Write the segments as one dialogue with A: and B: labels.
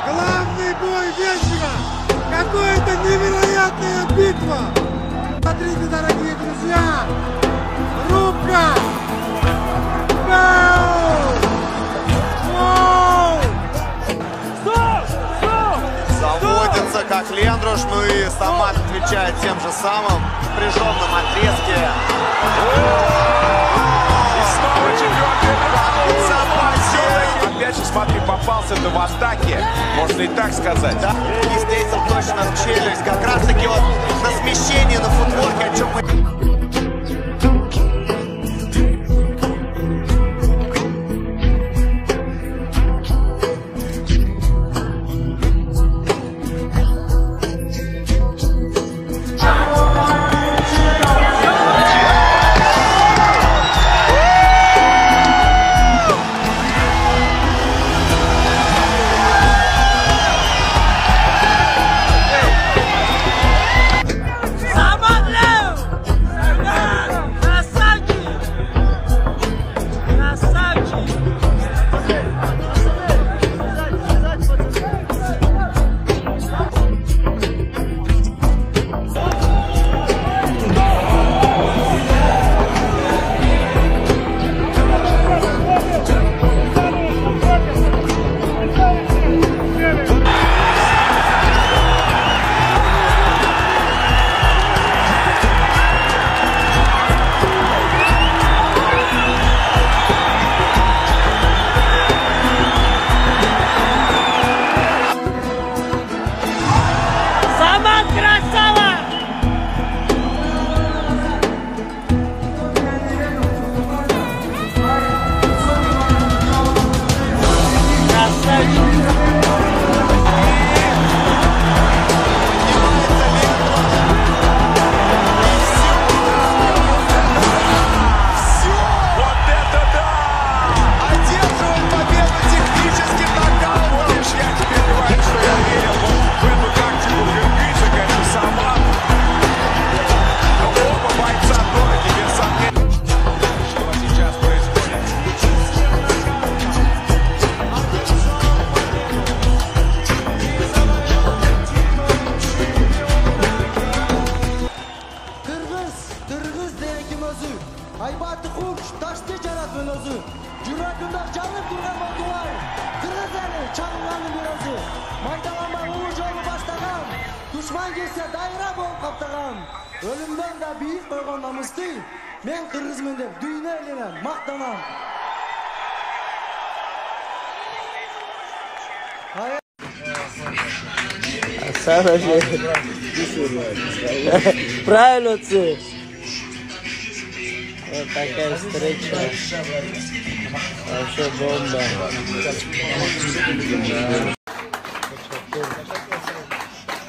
A: Главный бой вечера! Какая-то невероятная битва! Смотрите, дорогие друзья! Рубка! Вау! Вау!
B: Заводится как Лендруш, ну и Самат отвечает тем же самым в прижженном отрезке.
C: И снова четвертый раунд. Опять же, смотри, попался-то в атаке, можно и так сказать.
B: Да, и встретил точно в челюсть, как раз таки вот на смещении, на футворке, о чем мы...
D: Haybati Xursh, Tashti Jaratman o'zi. Yurakimda janib turgan modular. Qirg'izlarni chaqirgani berozi. Maydalanma o'joni boshlagan. Dushman kelsa dayra bo'lib qaptagan. O'limdan da buyuk qo'ygan namusli. Men qirg'izman deb duyna aylanan, maqtanan.
E: Сара же. Правильно ты. Вот такая встреча. Вообще бомба.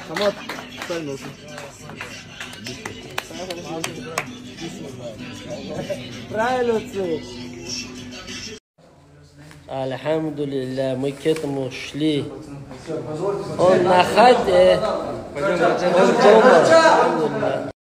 E: Самат, правильно ты. Альхамдулилля, мы к этому шли. Он на хате, он дома.